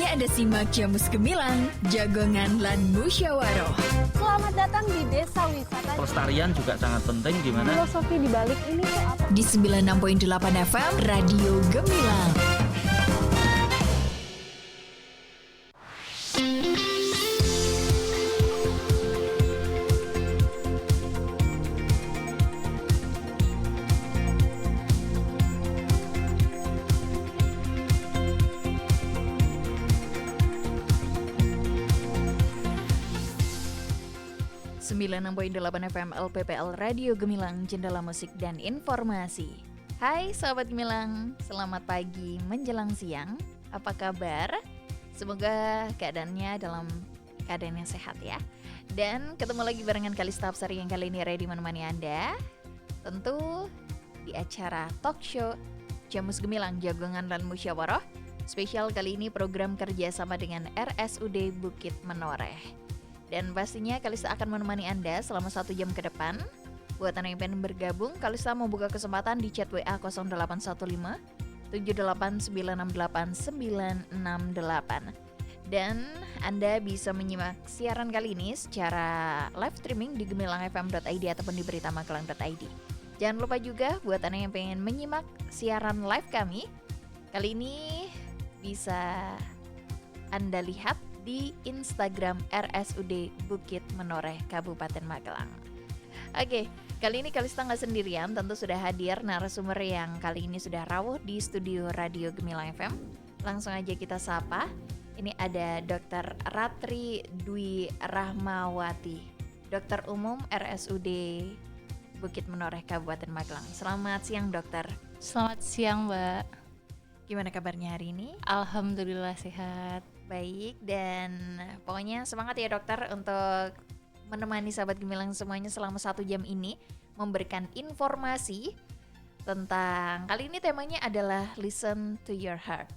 Saatnya Anda simak Jamus Gemilang, Jagongan lan Musyawaroh. Selamat datang di Desa Wisata. Pelestarian juga sangat penting, gimana? Filosofi di balik ini tuh apa? Di 96.8 FM, Radio Gemilang. .8 FM LPPL Radio Gemilang, Jendela Musik dan Informasi. Hai Sobat Gemilang, selamat pagi menjelang siang. Apa kabar? Semoga keadaannya dalam keadaan yang sehat ya. Dan ketemu lagi barengan Kalista Apsari yang kali ini ready menemani Anda. Tentu di acara talk show Jamus Gemilang, Jagongan dan Musyawaroh. Spesial kali ini program kerjasama dengan RSUD Bukit Menoreh. Dan pastinya Kalista akan menemani Anda selama 1 jam ke depan. Buat Anda yang pengen bergabung, Kalista mau buka kesempatan di chat WA 0815 78968 Dan Anda bisa menyimak siaran kali ini secara live streaming di gemilangfm.id ataupun di beritamagelang.id. Jangan lupa juga buat Anda yang pengen menyimak siaran live kami, kali ini bisa Anda lihat di Instagram RSUD Bukit Menoreh Kabupaten Magelang. Oke, kali ini Kalista nggak sendirian, tentu sudah hadir narasumber yang kali ini sudah rawuh di studio Radio Gemilang FM. Langsung aja kita sapa. Ini ada Dr. Ratri Dwi Rahmawati, Dokter Umum RSUD Bukit Menoreh Kabupaten Magelang. Selamat siang dokter. Selamat siang Mbak. Gimana kabarnya hari ini? Alhamdulillah sehat. Baik, dan pokoknya semangat ya dokter untuk menemani sahabat Gemilang semuanya selama 1 jam ini, memberikan informasi tentang, kali ini temanya adalah Listen to Your Heart.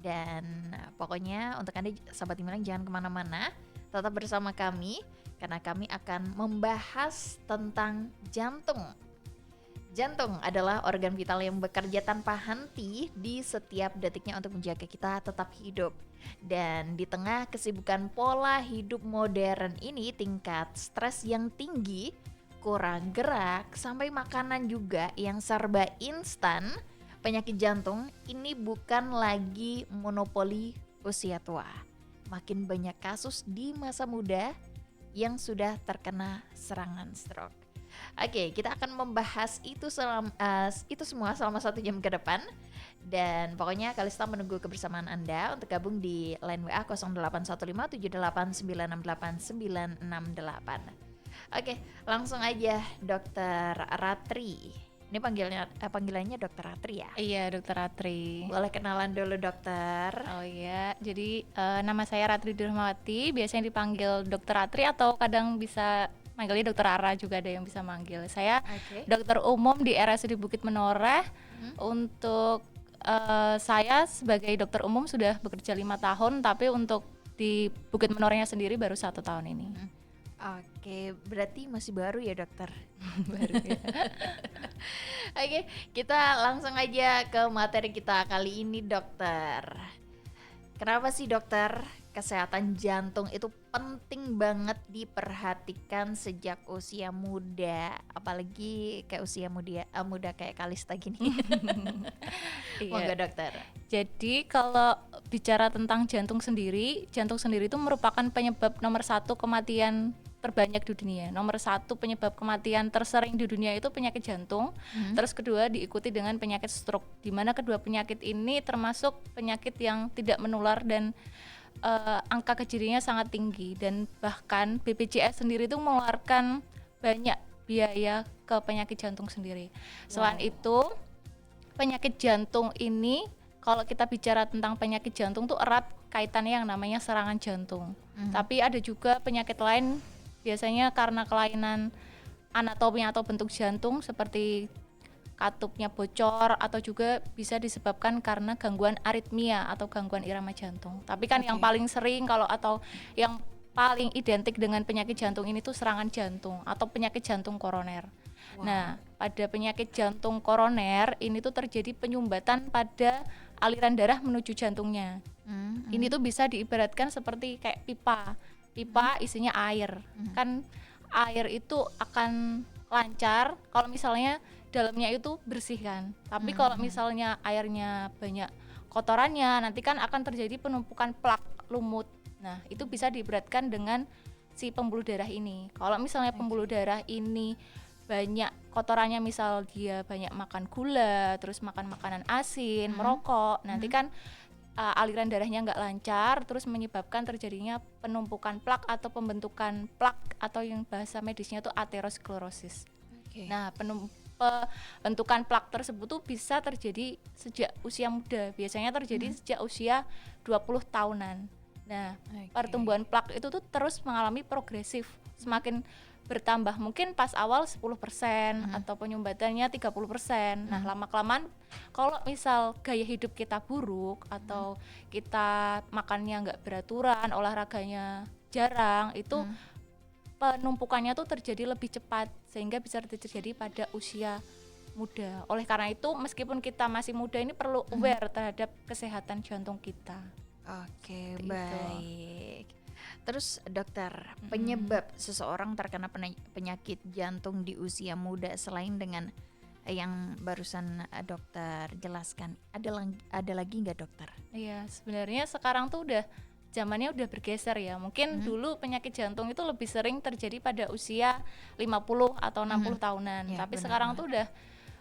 Dan pokoknya untuk Anda sahabat Gemilang jangan kemana-mana, tetap bersama kami karena kami akan membahas tentang jantung. Jantung adalah organ vital yang bekerja tanpa henti di setiap detiknya untuk menjaga kita tetap hidup. Dan di tengah kesibukan pola hidup modern ini, tingkat stres yang tinggi, kurang gerak, sampai makanan juga yang serba instan, penyakit jantung ini bukan lagi monopoli usia tua. Makin banyak kasus di masa muda yang sudah terkena serangan stroke. Oke, kita akan membahas itu semua selama 1 jam ke depan. Dan pokoknya Kalista menunggu kebersamaan Anda untuk gabung di line WA 0815 78968 968. Oke, langsung aja Dokter Ratri. Ini panggilannya Dokter Ratri ya? Iya, Dokter Ratri. Boleh kenalan dulu dokter. Oh iya, jadi nama saya Ratri Rahmawati, biasanya dipanggil Dokter Ratri atau kadang bisa manggilnya Dokter Ara, juga ada yang bisa manggil. Saya dokter umum di RSUD Bukit Menoreh. Untuk saya sebagai dokter umum sudah bekerja 5 tahun, tapi untuk di Bukit Menorehnya sendiri baru 1 tahun ini. Oke, berarti masih baru ya dokter? Baru ya. Oke, kita langsung aja ke materi kita kali ini dokter. Kenapa sih dokter kesehatan jantung itu penting banget diperhatikan sejak usia muda, apalagi kayak usia muda kayak Kalista gini? Monggo dokter. Jadi kalau bicara tentang jantung sendiri itu merupakan penyebab nomor 1 kematian terbanyak di dunia. Nomor 1 penyebab kematian tersering di dunia itu penyakit jantung. Terus kedua diikuti dengan penyakit stroke, di mana kedua penyakit ini termasuk penyakit yang tidak menular dan angka kejadiannya sangat tinggi, dan bahkan BPJS sendiri itu mengeluarkan banyak biaya ke penyakit jantung sendiri. Selain itu, penyakit jantung ini, kalau kita bicara tentang penyakit jantung tuh erat kaitannya yang namanya serangan jantung. Tapi ada juga penyakit lain, biasanya karena kelainan anatomi atau bentuk jantung seperti katupnya bocor, atau juga bisa disebabkan karena gangguan aritmia atau gangguan irama jantung. Tapi kan yang paling sering atau yang paling identik dengan penyakit jantung ini tuh serangan jantung atau penyakit jantung koroner. Nah, pada penyakit jantung koroner ini tuh terjadi penyumbatan pada aliran darah menuju jantungnya. Mhm. Ini tuh bisa diibaratkan seperti kayak pipa. Pipa isinya air. Kan air itu akan lancar kalau misalnya dalamnya itu bersih kan. Tapi kalau misalnya airnya banyak kotorannya, nanti kan akan terjadi penumpukan plak lumut. Nah, itu bisa diibaratkan dengan si pembuluh darah ini. Kalau misalnya pembuluh darah ini banyak kotorannya, misal dia banyak makan gula, terus makan makanan asin, merokok, nanti kan aliran darahnya nggak lancar, terus menyebabkan terjadinya penumpukan plak atau pembentukan plak, atau yang bahasa medisnya itu aterosklerosis. Oke. Nah, pembentukan plak tersebut tuh bisa terjadi sejak usia muda. Biasanya terjadi sejak usia 20 tahunan. Nah, Oke. pertumbuhan plak itu tuh terus mengalami progresif. Semakin bertambah, mungkin pas awal 10% atau penyumbatannya 30%. Nah, lama-kelamaan kalau misal gaya hidup kita buruk atau kita makannya nggak beraturan, olahraganya jarang, itu penumpukannya tuh terjadi lebih cepat, sehingga bisa terjadi pada usia muda. Oleh karena itu, meskipun kita masih muda, ini perlu aware terhadap kesehatan jantung kita. Oke, Seperti itu. baik. Terus dokter, penyebab seseorang terkena penyakit jantung di usia muda selain dengan yang barusan dokter jelaskan, ada lagi nggak dokter? Iya, sebenarnya sekarang tuh zamannya udah bergeser ya. Mungkin dulu penyakit jantung itu lebih sering terjadi pada usia 50 atau 60 tahunan. Ya, Tapi benar sekarang tuh udah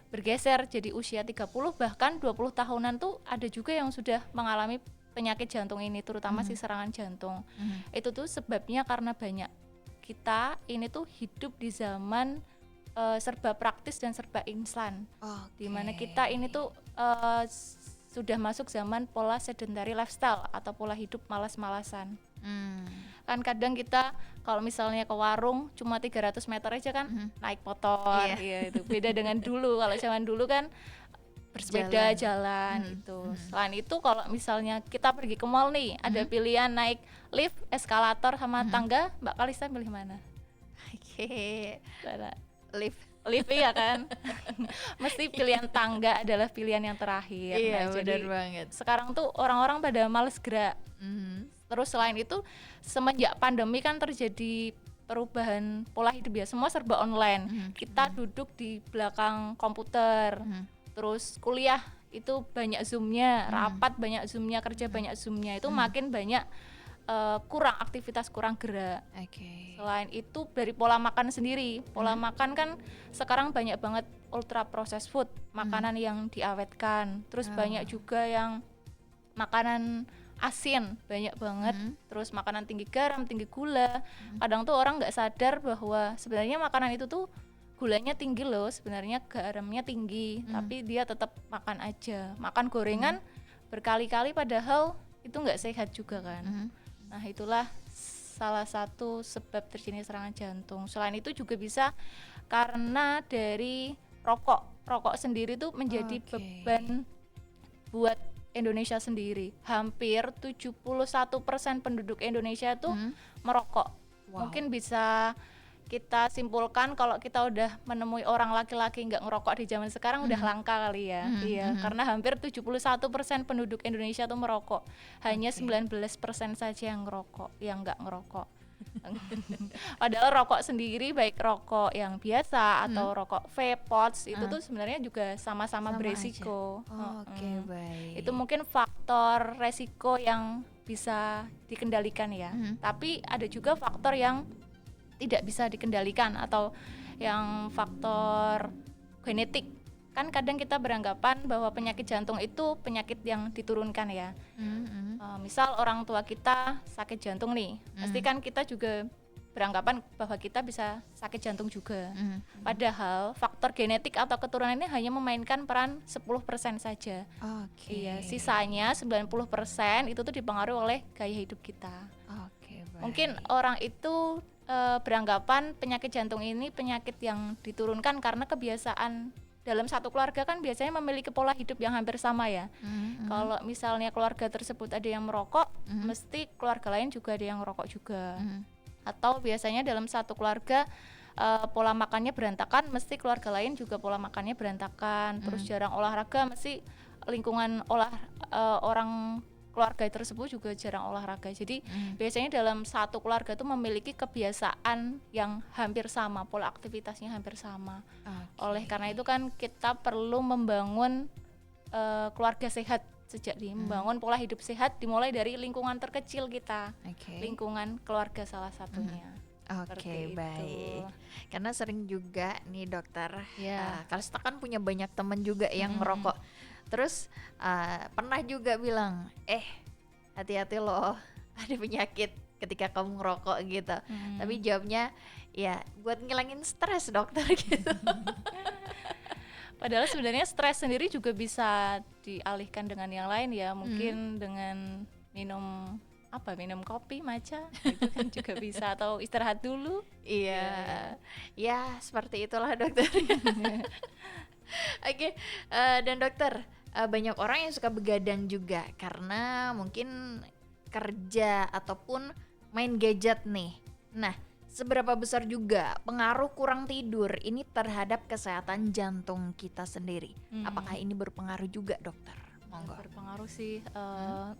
bergeser jadi usia 30, bahkan 20 tahunan tuh ada juga yang sudah mengalami penyakit jantung ini, terutama si serangan jantung. Itu tuh sebabnya karena banyak kita ini tuh hidup di zaman serba praktis dan serba instan. Dimana kita ini tuh sudah masuk zaman pola sedentary lifestyle atau pola hidup malas-malasan. Kan kadang kita kalau misalnya ke warung cuma 300 meter aja kan naik motor. Iya, itu beda dengan dulu. Kalau zaman dulu kan bersepeda jalan itu. Selain itu kalau misalnya kita pergi ke mall nih, ada pilihan naik lift, eskalator sama tangga, Mbak Kalista pilih mana? Oke, Lift ya kan. Mesti pilihan tangga adalah pilihan yang terakhir. Iya, Nah, benar jadi banget. sekarang tuh orang-orang pada males gerak. Terus selain itu, semenjak pandemi kan terjadi perubahan pola hidup ya, semua serba online. Kita duduk di belakang komputer, terus kuliah itu banyak zoomnya, rapat banyak zoomnya, kerja banyak zoomnya, itu makin banyak kurang aktivitas, kurang gerak. Oke. Selain itu dari pola makan sendiri, pola makan kan sekarang banyak banget ultra processed food, makanan yang diawetkan, terus banyak juga yang makanan asin, banyak banget, terus makanan tinggi garam, tinggi gula. Kadang tuh orang nggak sadar bahwa sebenarnya makanan itu tuh gulanya tinggi loh, sebenarnya garamnya tinggi, tapi dia tetap makan aja, makan gorengan berkali-kali, padahal itu nggak sehat juga kan. Nah, itulah salah satu sebab terjadinya serangan jantung. Selain itu juga bisa karena dari rokok sendiri tuh menjadi beban buat Indonesia sendiri. Hampir 71% penduduk Indonesia tuh merokok. Mungkin bisa kita simpulkan kalau kita udah menemui orang laki-laki nggak ngerokok di zaman sekarang udah langka kali ya. Iya, karena hampir 71% penduduk Indonesia tuh merokok. Hanya 19% saja yang ngerokok, yang nggak ngerokok. Padahal rokok sendiri, baik rokok yang biasa atau rokok vape, pods, itu tuh sebenarnya juga sama-sama beresiko. Oke, baik. Itu mungkin faktor resiko yang bisa dikendalikan ya. Tapi ada juga faktor yang tidak bisa dikendalikan atau yang faktor genetik. Kan kadang kita beranggapan bahwa penyakit jantung itu penyakit yang diturunkan ya. Misal orang tua kita sakit jantung nih, pasti kan kita juga beranggapan bahwa kita bisa sakit jantung juga. Padahal faktor genetik atau keturunan ini hanya memainkan peran 10% saja. Oke. Iya, sisanya 90% itu tuh dipengaruhi oleh gaya hidup kita. Oke, baik. Mungkin orang itu beranggapan penyakit jantung ini penyakit yang diturunkan karena kebiasaan dalam satu keluarga kan biasanya memiliki pola hidup yang hampir sama ya. Kalau misalnya keluarga tersebut ada yang merokok, mesti keluarga lain juga ada yang merokok juga. Atau biasanya dalam satu keluarga pola makannya berantakan, mesti keluarga lain juga pola makannya berantakan. Terus jarang olahraga, mesti lingkungan orang keluarga tersebut juga jarang olahraga. Jadi biasanya dalam satu keluarga itu memiliki kebiasaan yang hampir sama, pola aktivitasnya hampir sama. Oleh karena itu kan kita perlu membangun keluarga sehat sejak membangun pola hidup sehat dimulai dari lingkungan terkecil kita, lingkungan keluarga salah satunya. Oke, baik. Karena sering juga nih dokter, Ya. Kalista kan punya banyak temen juga yang merokok. Terus pernah juga bilang, hati-hati loh, ada penyakit ketika kamu ngerokok gitu. Tapi jawabnya, ya buat ngilangin stres dokter gitu. Padahal sebenarnya stres sendiri juga bisa dialihkan dengan yang lain ya, mungkin dengan minum kopi, matcha itu kan juga bisa, atau istirahat dulu. Iya, ya seperti itulah dokter. Oke, dan dokter, banyak orang yang suka begadang juga karena mungkin kerja ataupun main gadget nih. Nah, seberapa besar juga pengaruh kurang tidur ini terhadap kesehatan jantung kita sendiri? Apakah ini berpengaruh juga dokter? Monggo. Berpengaruh sih.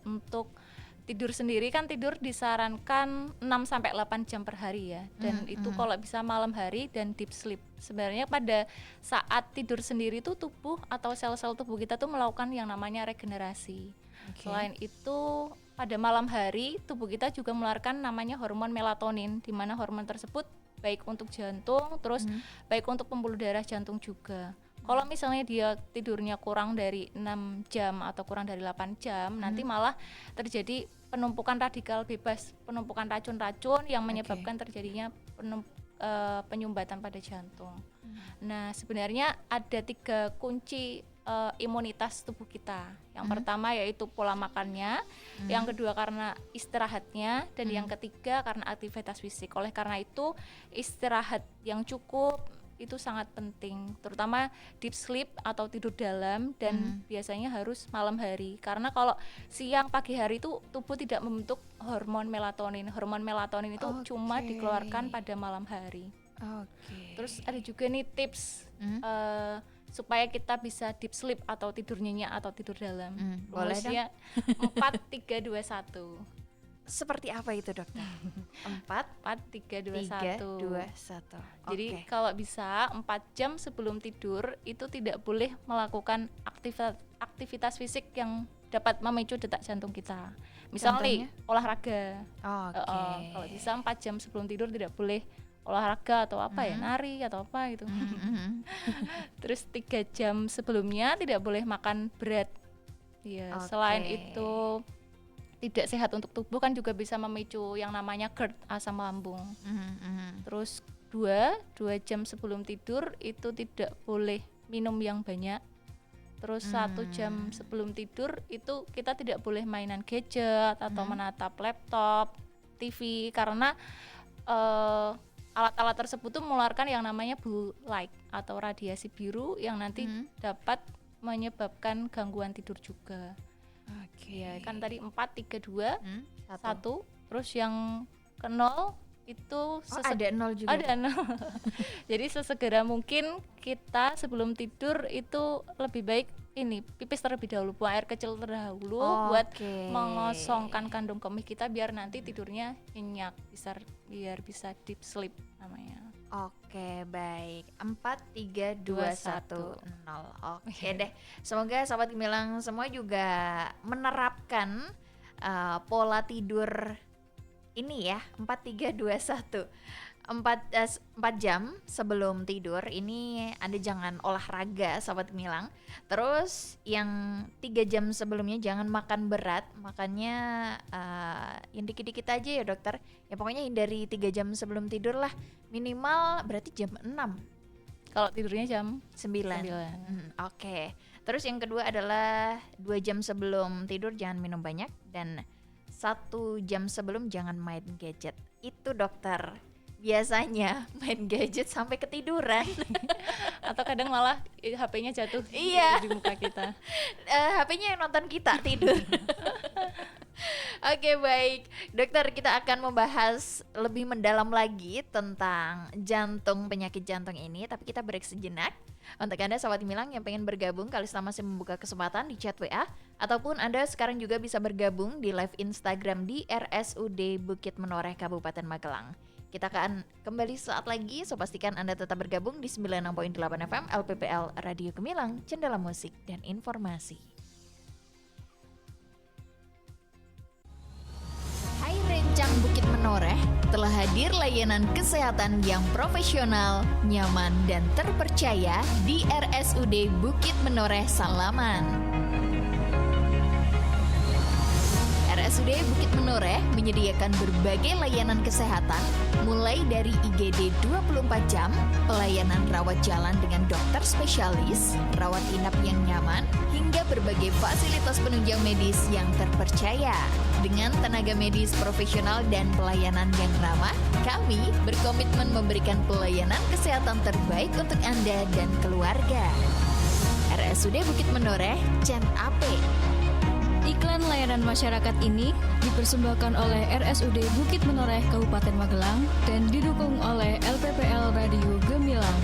Untuk tidur sendiri kan tidur disarankan 6-8 jam per hari ya, dan itu kalau bisa malam hari dan deep sleep. Sebenarnya pada saat tidur sendiri tuh tubuh atau sel-sel tubuh kita tuh melakukan yang namanya regenerasi. Selain itu pada malam hari tubuh kita juga mengeluarkan namanya hormon melatonin, di mana hormon tersebut baik untuk jantung, terus baik untuk pembuluh darah jantung juga. Kalau misalnya dia tidurnya kurang dari 6 jam atau kurang dari 8 jam, nanti malah terjadi penumpukan radikal bebas, penumpukan racun-racun yang menyebabkan terjadinya penyumbatan pada jantung. Nah, sebenarnya ada 3 kunci imunitas tubuh kita. Yang pertama yaitu pola makannya, yang kedua karena istirahatnya, dan yang ketiga karena aktivitas fisik. Oleh karena itu istirahat yang cukup itu sangat penting, terutama deep sleep atau tidur dalam, dan biasanya harus malam hari, karena kalau siang pagi hari itu tubuh tidak membentuk hormon melatonin. Hormon melatonin itu cuma dikeluarkan pada malam hari. Terus ada juga nih tips supaya kita bisa deep sleep atau tidur nyenyak atau tidur dalam. Boleh dong. 4-3-2-1. Seperti apa itu dokter? 4-3-2-1. Jadi kalau bisa 4 jam sebelum tidur itu tidak boleh melakukan aktivitas fisik yang dapat memicu detak jantung kita. Misalnya olahraga. Kalau bisa 4 jam sebelum tidur tidak boleh olahraga atau nari atau apa gitu. Terus 3 jam sebelumnya tidak boleh makan berat. Ya, selain itu tidak sehat untuk tubuh kan juga bisa memicu yang namanya GERD, asam lambung. Terus 2 jam sebelum tidur itu tidak boleh minum yang banyak. Terus 1 jam sebelum tidur itu kita tidak boleh mainan gadget atau menatap laptop, TV, karena alat-alat tersebut tuh mengeluarkan yang namanya blue light atau radiasi biru yang nanti dapat menyebabkan gangguan tidur juga. Ya, kan tadi 4-3-2-1. Terus yang ke 0 itu ada 0 juga. Ada 0. Jadi sesegera mungkin kita sebelum tidur itu lebih baik ini pipis terlebih dahulu, buang air kecil terdahulu buat mengosongkan kandung kemih kita biar nanti tidurnya nyenyak, biar bisa deep sleep namanya. Oke, baik. 4-3-2-1-0. Oke deh. Semoga sahabat Gemilang semua juga menerapkan pola tidur ini ya, 4-3-2-1. 4 jam sebelum tidur ini Anda jangan olahraga sahabat Gemilang. Terus yang 3 jam sebelumnya jangan makan berat, makannya yang dikit-dikit aja ya dokter. Ya pokoknya hindari 3 jam sebelum tidur lah, minimal berarti jam 6. Kalau tidurnya jam 9. Oke. Terus yang kedua adalah 2 jam sebelum tidur jangan minum banyak, dan 1 jam sebelum jangan main gadget. Itu dokter. Biasanya main gadget sampai ketiduran. Atau kadang malah HP-nya jatuh di muka kita. HP-nya yang nonton kita tidur. Oke, baik dokter, kita akan membahas lebih mendalam lagi tentang jantung, penyakit jantung ini, tapi kita break sejenak. Untuk Anda Sahabat Gemilang yang pengen bergabung, Kalista masih membuka kesempatan di chat WA, ataupun Anda sekarang juga bisa bergabung di live Instagram di RSUD Bukit Menoreh Kabupaten Magelang. Kita akan kembali saat lagi, so pastikan Anda tetap bergabung di 96.8 FM LPPL Radio Gemilang, Cendela Musik dan Informasi. Hai Rencang Bukit Menoreh, telah hadir layanan kesehatan yang profesional, nyaman, dan terpercaya di RSUD Bukit Menoreh Salaman. RSUD Bukit Menoreh menyediakan berbagai layanan kesehatan, mulai dari IGD 24 jam, pelayanan rawat jalan dengan dokter spesialis, rawat inap yang nyaman, hingga berbagai fasilitas penunjang medis yang terpercaya. Dengan tenaga medis profesional dan pelayanan yang ramah, kami berkomitmen memberikan pelayanan kesehatan terbaik untuk Anda dan keluarga. RSUD Bukit Menoreh, Cen Ape. Iklan layanan masyarakat ini dipersembahkan oleh RSUD Bukit Menoreh Kabupaten Magelang dan didukung oleh LPPL Radio Gemilang.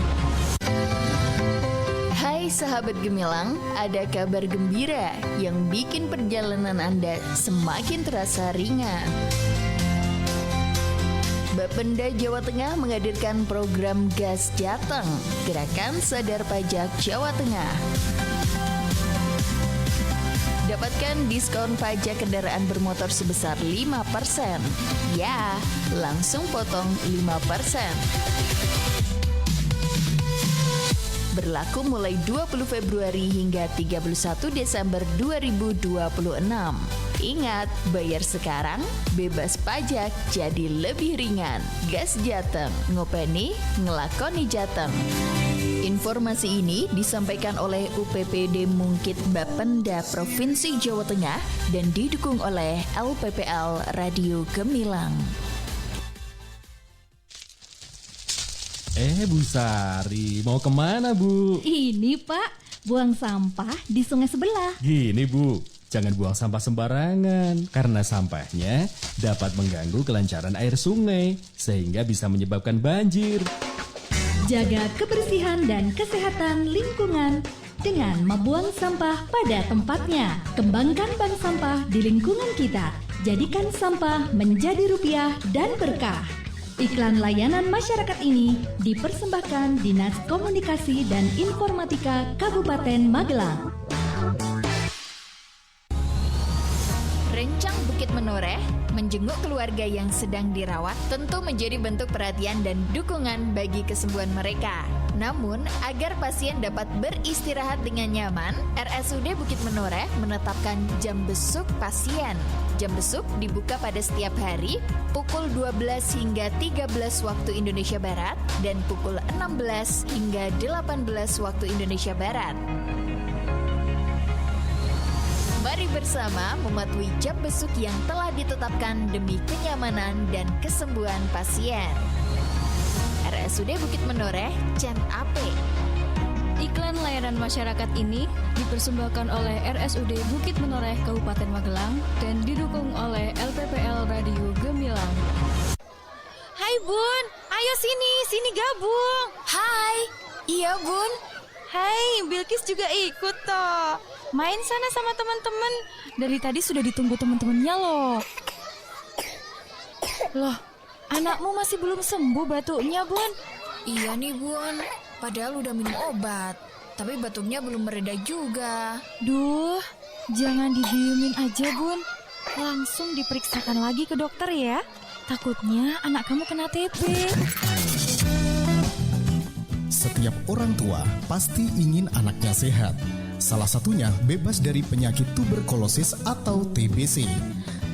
Hai sahabat Gemilang, ada kabar gembira yang bikin perjalanan Anda semakin terasa ringan. Bapenda Jawa Tengah menghadirkan program Gas Jateng, Gerakan Sadar Pajak Jawa Tengah. Dapatkan diskon pajak kendaraan bermotor sebesar 5%. Ya, langsung potong 5%. Berlaku mulai 20 Februari hingga 31 Desember 2026. Ingat, bayar sekarang, bebas pajak, jadi lebih ringan. Gas Jateng, ngopeni, ngelakoni Jateng. Informasi ini disampaikan oleh UPPD Mungkit Bapenda Provinsi Jawa Tengah dan didukung oleh LPPL Radio Gemilang. Bu Sari, mau kemana Bu? Ini Pak, buang sampah di sungai sebelah. Gini Bu, jangan buang sampah sembarangan, karena sampahnya dapat mengganggu kelancaran air sungai, sehingga bisa menyebabkan banjir. Jaga kebersihan dan kesehatan lingkungan dengan membuang sampah pada tempatnya. Kembangkan bank sampah di lingkungan kita. Jadikan sampah menjadi rupiah dan berkah. Iklan layanan masyarakat ini dipersembahkan Dinas Komunikasi dan Informatika Kabupaten Magelang. Rencang Bukit Menoreh menjenguk keluarga yang sedang dirawat tentu menjadi bentuk perhatian dan dukungan bagi kesembuhan mereka. Namun, agar pasien dapat beristirahat dengan nyaman, RSUD Bukit Menoreh menetapkan jam besuk pasien. Jam besuk dibuka pada setiap hari pukul 12 hingga 13 waktu Indonesia Barat dan pukul 16 hingga 18 waktu Indonesia Barat. Mari bersama mematuhi jam besuk yang telah ditetapkan demi kenyamanan dan kesembuhan pasien. RSUD Bukit Menoreh, Cen Ape. Iklan layanan masyarakat ini dipersembahkan oleh RSUD Bukit Menoreh Kabupaten Magelang dan didukung oleh LPPL Radio Gemilang. Hai Bun, ayo sini gabung. Hai, iya Bun. Hai, Bilkis juga ikut toh. Main sana sama teman-teman. Dari tadi sudah ditunggu teman-temannya loh. Loh, anakmu masih belum sembuh batuknya, Bun? Iya nih Bun, padahal udah minum obat, tapi batuknya belum mereda juga. Duh, jangan didiemin aja, Bun. Langsung diperiksakan lagi ke dokter ya. Takutnya anak kamu kena TB. Setiap orang tua pasti ingin anaknya sehat. Salah satunya bebas dari penyakit tuberkulosis atau TBC.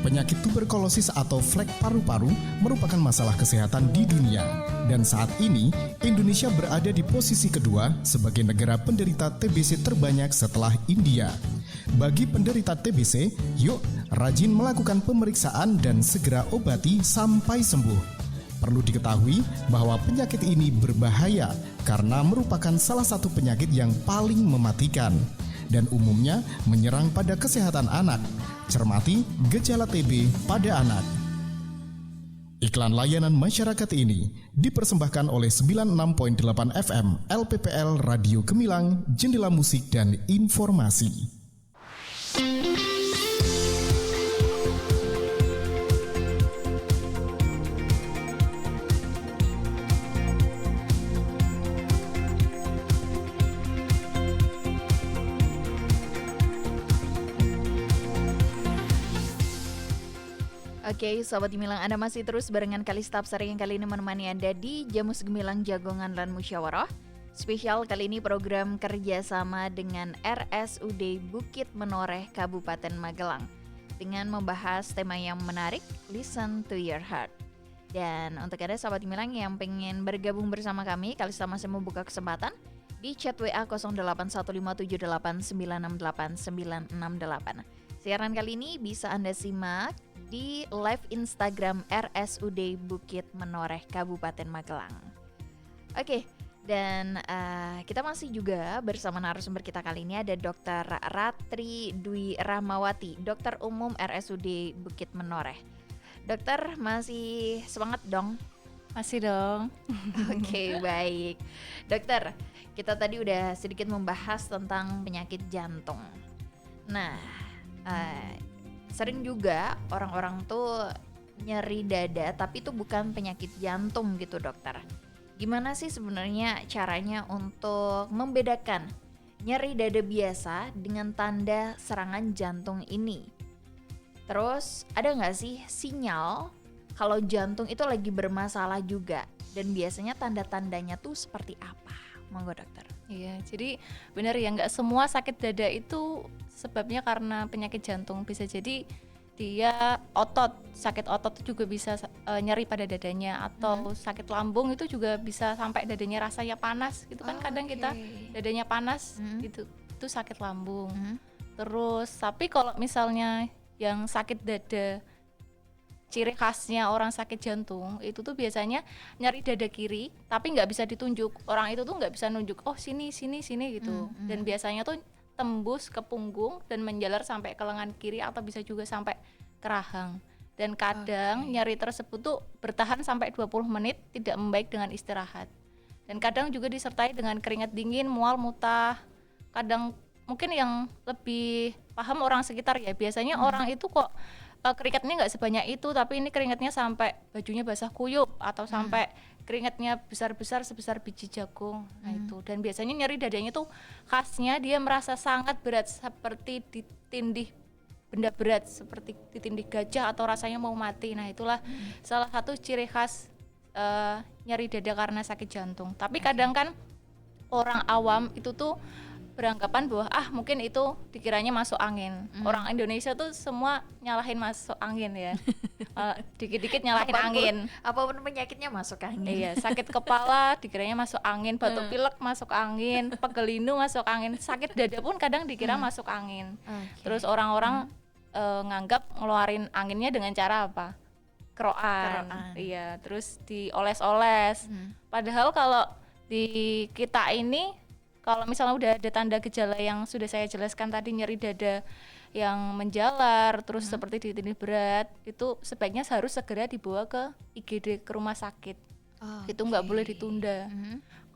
Penyakit tuberkulosis atau flek paru-paru merupakan masalah kesehatan di dunia. Dan saat ini, Indonesia berada di posisi kedua sebagai negara penderita TBC terbanyak setelah India. Bagi penderita TBC, yuk rajin melakukan pemeriksaan dan segera obati sampai sembuh. Perlu diketahui bahwa penyakit ini berbahaya karena merupakan salah satu penyakit yang paling mematikan dan umumnya menyerang pada kesehatan anak. Cermati gejala TB pada anak. Iklan layanan masyarakat ini dipersembahkan oleh 96.8 FM LPPL Radio Gemilang, Jendela Musik dan Informasi. Oke, Sobat Gemilang, Anda masih terus barengan Kalista Absari yang kali ini menemani Anda di Jamus Gemilang Jagongan dan Musyawarah. Spesial kali ini program kerjasama dengan RSUD Bukit Menoreh Kabupaten Magelang dengan membahas tema yang menarik, Listen to Your Heart. Dan untuk Anda Sobat Gemilang yang pengen bergabung bersama kami, Kalista masih membuka kesempatan di chat WA 081578968968. Siaran kali ini bisa Anda simak di live Instagram RSUD Bukit Menoreh Kabupaten Magelang. Oke, dan kita masih juga bersama narasumber kita kali ini ada Dr. Ratri Dwi Rahmawati, Dokter Umum RSUD Bukit Menoreh. Dokter, masih semangat dong? Masih dong. Oke, baik. Dokter, kita tadi udah sedikit membahas tentang penyakit jantung. Nah, sering juga orang-orang tuh nyeri dada tapi itu bukan penyakit jantung gitu dokter. Gimana sih sebenarnya caranya untuk membedakan nyeri dada biasa dengan tanda serangan jantung ini? Terus ada nggak sih sinyal kalau jantung itu lagi bermasalah juga? Dan biasanya tanda-tandanya tuh seperti apa? Monggo dokter. Iya, jadi benar ya, nggak semua sakit dada itu sebabnya karena penyakit jantung. Bisa jadi dia sakit otot itu juga bisa nyeri pada dadanya, atau sakit lambung itu juga bisa sampai dadanya rasanya panas gitu kan. Kadang kita dadanya panas gitu, itu sakit lambung. Terus tapi kalau misalnya yang sakit dada, ciri khasnya orang sakit jantung itu tuh biasanya nyeri dada kiri tapi nggak bisa ditunjuk. Orang itu tuh nggak bisa nunjuk, oh sini gitu. Dan biasanya tuh tembus ke punggung dan menjalar sampai ke lengan kiri atau bisa juga sampai ke rahang. Dan kadang nyeri tersebut tuh bertahan sampai 20 menit tidak membaik dengan istirahat. Dan kadang juga disertai dengan keringat dingin, mual, muntah. Kadang mungkin yang lebih paham orang sekitar ya, biasanya orang itu kok keringatnya nggak sebanyak itu, tapi ini keringatnya sampai bajunya basah kuyup atau sampai keringatnya besar-besar sebesar biji jagung. Nah itu, dan biasanya nyeri dadanya tuh khasnya dia merasa sangat berat, seperti ditindih benda berat, seperti ditindih gajah atau rasanya mau mati. Nah itulah salah satu ciri khas nyeri dada karena sakit jantung. Tapi kadang kan orang awam itu tuh beranggapan bahwa mungkin itu dikiranya masuk angin. Orang Indonesia tuh semua nyalahin masuk angin ya. Dikit-dikit nyalahin angin. Apapun penyakitnya masuk angin. Iya, sakit kepala dikiranya masuk angin, batuk pilek masuk angin, pegel linu masuk angin, sakit dada pun kadang dikira masuk angin. Terus orang-orang nganggap ngeluarin anginnya dengan cara apa? Keroan. Iya, terus dioles-oles. Padahal kalau di kita ini, kalau misalnya udah ada tanda gejala yang sudah saya jelaskan tadi, nyeri dada yang menjalar, terus seperti ditindih berat, itu sebaiknya harus segera dibawa ke IGD, ke rumah sakit. Itu nggak boleh ditunda.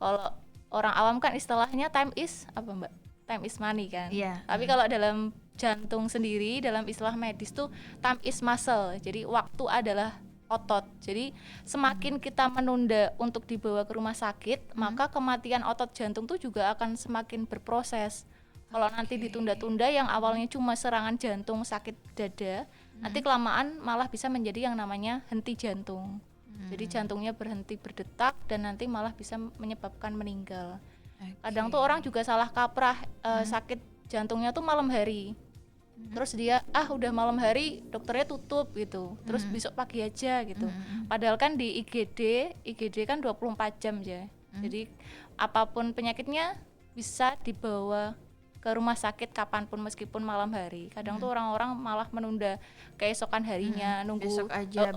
Kalau orang awam kan istilahnya time is apa mbak? Time is money kan. Tapi kalau dalam jantung sendiri, dalam istilah medis tuh time is muscle. Jadi waktu adalah otot. Jadi semakin kita menunda untuk dibawa ke rumah sakit, maka kematian otot jantung tuh juga akan semakin berproses. Kalau nanti ditunda-tunda, yang awalnya cuma serangan jantung sakit dada, nanti kelamaan malah bisa menjadi yang namanya henti jantung. Jadi jantungnya berhenti berdetak dan nanti malah bisa menyebabkan meninggal. Kadang tuh orang juga salah kaprah, sakit jantungnya tuh malam hari. Terus dia udah malam hari dokternya tutup gitu, terus besok pagi aja gitu. Padahal kan di IGD kan 24 jam ya. Jadi apapun penyakitnya bisa dibawa ke rumah sakit kapanpun meskipun malam hari. Kadang tuh orang-orang malah menunda keesokan harinya, nunggu besok aja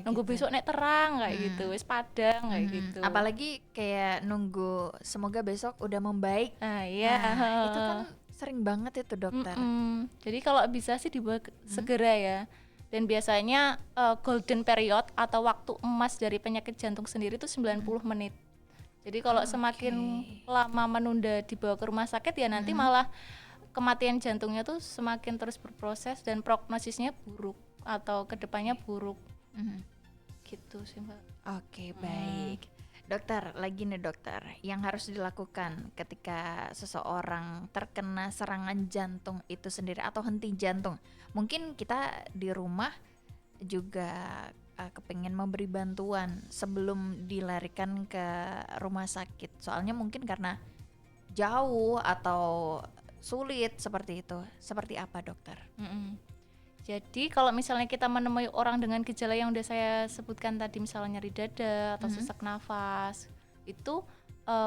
nunggu gitu. Besok nek terang kayak gitu, wis padang kayak gitu. Apalagi kayak nunggu semoga besok udah membaik. Iya. Nah, itu kan sering banget itu dokter. Jadi kalau bisa sih dibawa segera ya. Dan biasanya golden period atau waktu emas dari penyakit jantung sendiri itu 90 menit. Jadi kalau semakin lama menunda dibawa ke rumah sakit ya nanti malah kematian jantungnya tuh semakin terus berproses dan prognosisnya buruk atau kedepannya buruk. Gitu sih Mbak. Oke, baik. Dokter, lagi nih dokter, yang harus dilakukan ketika seseorang terkena serangan jantung itu sendiri atau henti jantung. Mungkin kita di rumah juga kepengen memberi bantuan sebelum dilarikan ke rumah sakit. Soalnya mungkin karena jauh atau sulit seperti itu. Seperti apa dokter? Jadi kalau misalnya kita menemui orang dengan gejala yang udah saya sebutkan tadi, misalnya nyeri dada atau sesak nafas, itu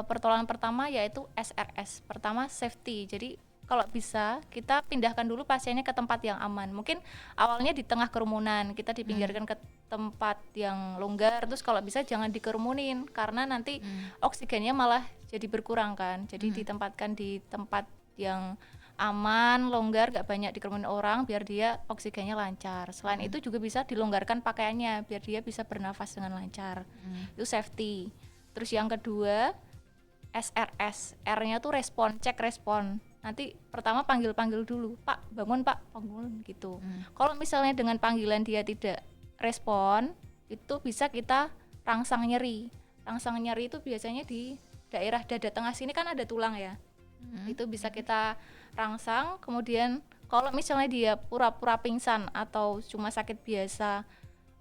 pertolongan pertama yaitu SRS. Pertama safety. Jadi kalau bisa kita pindahkan dulu pasiennya ke tempat yang aman. Mungkin awalnya di tengah kerumunan, kita dipinggirkan ke tempat yang longgar. Terus kalau bisa jangan dikerumunin karena nanti oksigennya malah jadi berkurang kan. Jadi ditempatkan di tempat yang aman, longgar, gak banyak dikerumunin orang biar dia oksigennya lancar. Selain itu juga bisa dilonggarkan pakaiannya biar dia bisa bernafas dengan lancar. Itu safety. Terus yang kedua SRS, R-nya tuh respon, cek respon. Nanti pertama panggil dulu, Pak bangun gitu. Kalau misalnya dengan panggilan dia tidak respon, itu bisa kita rangsang nyeri. Rangsang nyeri itu biasanya di daerah dada tengah sini kan ada tulang ya. Itu bisa kita rangsang, kemudian kalau misalnya dia pura-pura pingsan atau cuma sakit biasa,